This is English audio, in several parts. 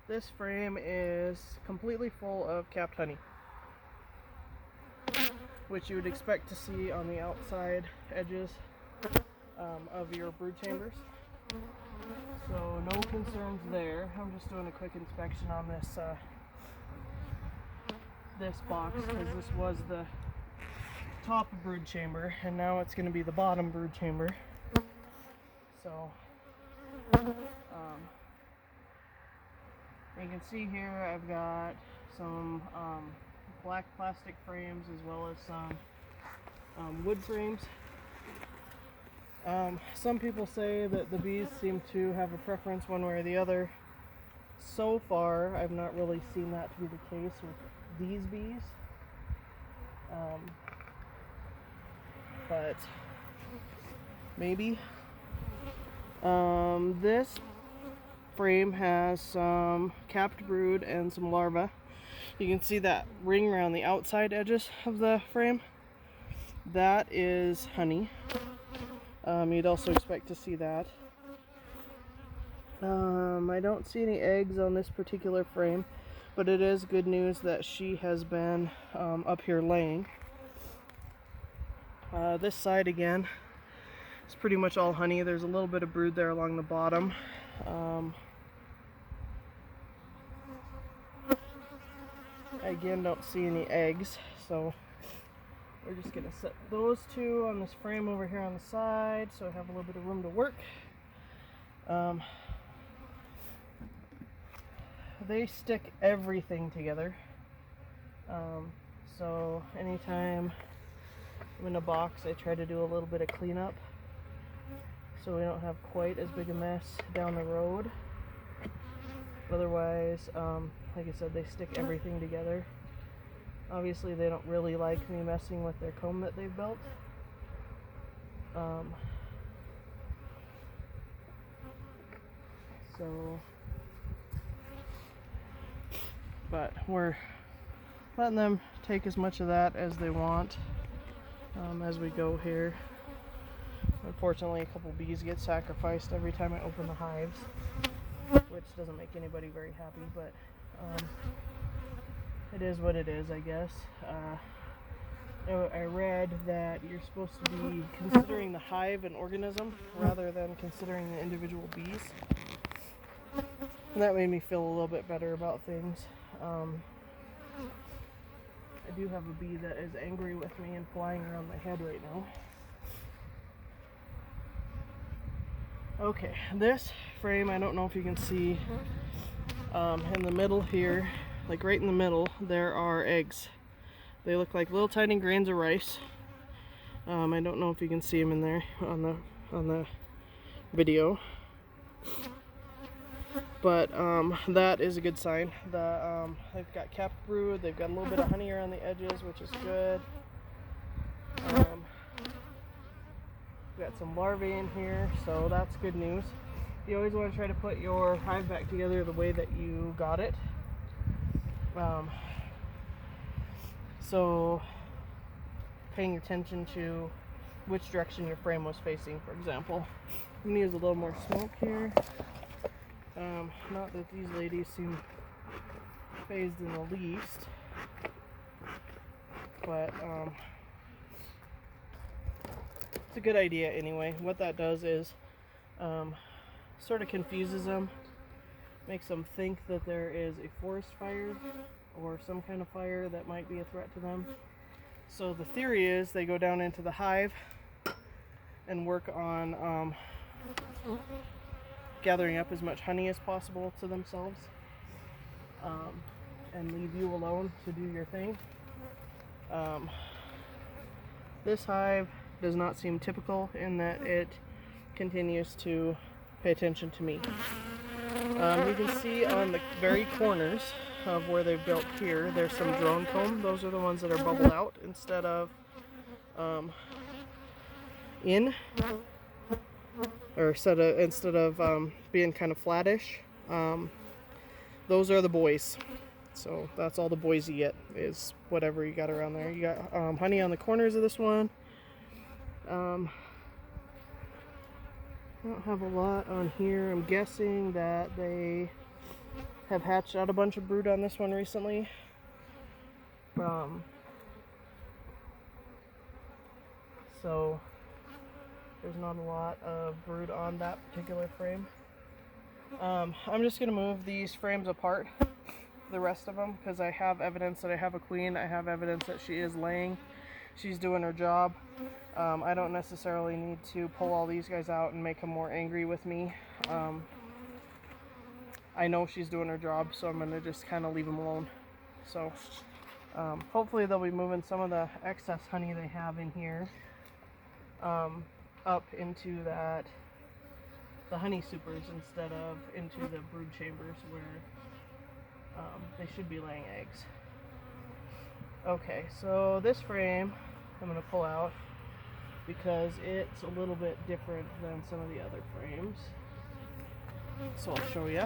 This frame is completely full of capped honey, which you would expect to see on the outside edges of your brood chambers. So no concerns there. I'm just doing a quick inspection on this box because this was the top brood chamber and now it's going to be the bottom brood chamber. So you can see here I've got some black plastic frames as well as some wood frames. Some people say that the bees seem to have a preference one way or the other. So far, I've not really seen that to be the case with these bees. But maybe. This frame has some capped brood and some larvae. You can see that ring around the outside edges of the frame. That is honey. You'd also expect to see that. I don't see any eggs on this particular frame, but it is good news that she has been up here laying. This side again is pretty much all honey. There's a little bit of brood there along the bottom. Again, don't see any eggs, so we're just going to set those two on this frame over here on the side so I have a little bit of room to work. They stick everything together, so anytime I'm in a box I try to do a little bit of cleanup so we don't have quite as big a mess down the road. Otherwise, like I said, they stick everything together. Obviously they don't really like me messing with their comb that they've built. But we're letting them take as much of that as they want as we go here. Unfortunately, a couple bees get sacrificed every time I open the hives, which doesn't make anybody very happy, but it is what it is, I guess. I read that you're supposed to be considering the hive an organism rather than considering the individual bees. And that made me feel a little bit better about things. I do have a bee that is angry with me and flying around my head right now. Okay, this frame, I don't know if you can see in the middle here, like right in the middle, there are eggs. They look like little tiny grains of rice. I don't know if you can see them in there on the video, but that is a good sign. They've got capped brood. They've got a little bit of honey around the edges, which is good. We've got some larvae in here, so that's good news. You always want to try to put your hive back together the way that you got it. So paying attention to which direction your frame was facing, for example. I'm going to use a little more smoke here. Not that these ladies seem phased in the least, but it's a good idea anyway. What that does is sort of confuses them, makes them think that there is a forest fire or some kind of fire that might be a threat to them. So the theory is they go down into the hive and work on gathering up as much honey as possible to themselves and leave you alone to do your thing. This hive does not seem typical in that it continues to pay attention to me. You can see on the very corners of where they've built here, there's some drone comb. Those are the ones that are bubbled out instead of in, or instead of being kind of flattish. Those are the boys. So that's all the boys you get, is whatever you got around there. You got honey on the corners of this one. I don't have a lot on here. I'm guessing that they have hatched out a bunch of brood on this one recently. So there's not a lot of brood on that particular frame. I'm just going to move these frames apart, the rest of them, because I have evidence that I have a queen. I have evidence that she is laying. She's doing her job. I don't necessarily need to pull all these guys out and make them more angry with me. I know she's doing her job, so I'm going to just kind of leave them alone. So hopefully they'll be moving some of the excess honey they have in here up into the honey supers instead of into the brood chambers where they should be laying eggs. Okay, so this frame I'm going to pull out because it's a little bit different than some of the other frames. So I'll show you.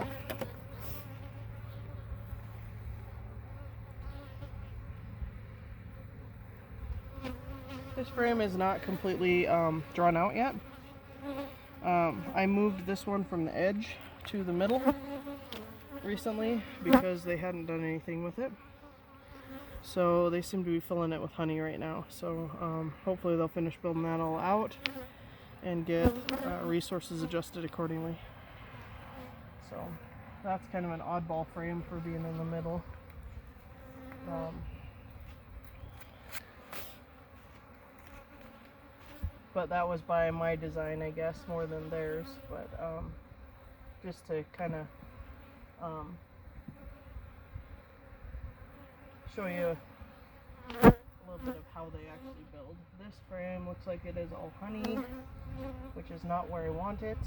This frame is not completely drawn out yet. I moved this one from the edge to the middle recently because they hadn't done anything with it. So they seem to be filling it with honey right now. So hopefully they'll finish building that all out and get resources adjusted accordingly. So that's kind of an oddball frame for being in the middle. But that was by my design, I guess, more than theirs. But just to kind of show you a little bit of how they actually build. This frame looks like it is all honey, which is not where I want it.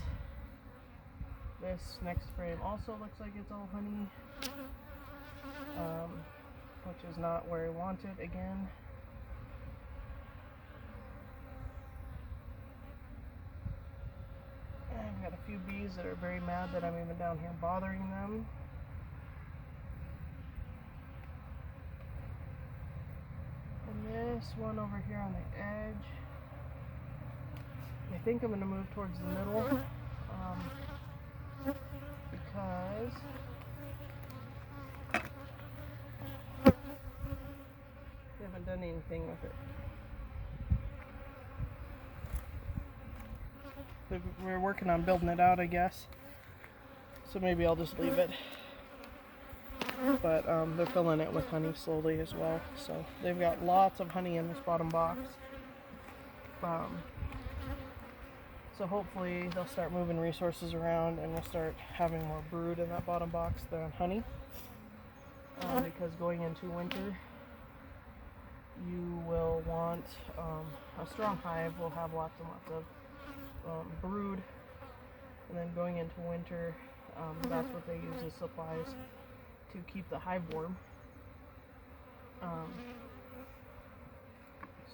This next frame also looks like it's all honey, which is not where I want it again. I've got a few bees that are very mad that I'm even down here bothering them. And this one over here on the edge, I think I'm going to move towards the middle because they haven't done anything with it. We're working on building it out, I guess. So maybe I'll just leave it. But they're filling it with honey slowly as well. So they've got lots of honey in this bottom box. So hopefully they'll start moving resources around and we'll start having more brood in that bottom box than honey. Because going into winter, you will want a strong hive will have lots and lots of brood, and then going into winter, that's what they use as supplies to keep the hive warm.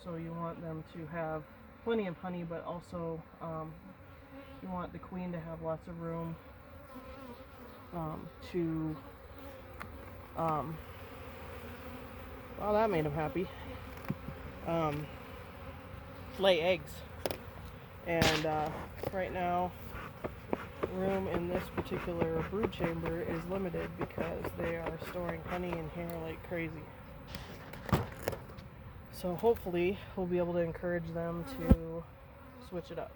So you want them to have plenty of honey, but also you want the queen to have lots of room to well, that made him happy, lay eggs. And right now, room in this particular brood chamber is limited because they are storing honey in here like crazy. So hopefully we'll be able to encourage them to switch it up.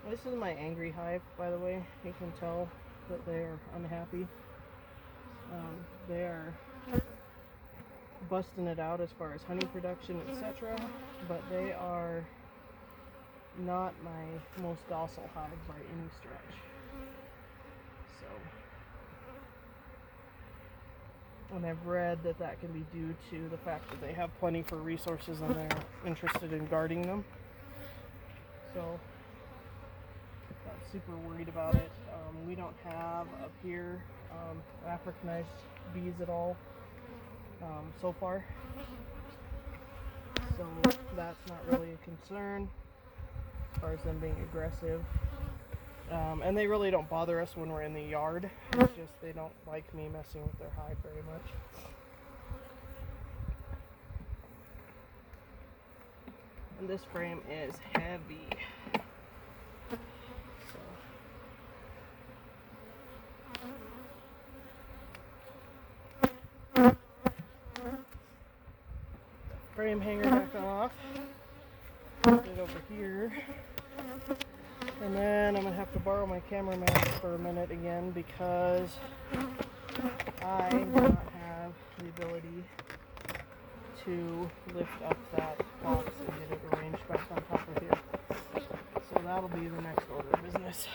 This is my angry hive, by the way. You can tell that they are unhappy. They are busting it out as far as honey production, etc., but they are not my most docile hive by any stretch. So, and I've read that that can be due to the fact that they have plenty for resources and they're interested in guarding them. So, not super worried about it. We don't have up here Africanized bees at all so far, so that's not really a concern as far as them being aggressive, and they really don't bother us when we're in the yard. It's just they don't like me messing with their hive very much. And this frame is heavy. Frame hanger back off. Put it over here. And then I'm going to have to borrow my cameraman for a minute again because I do not have the ability to lift up that box and get it arranged back on top of here. So that'll be the next order of business.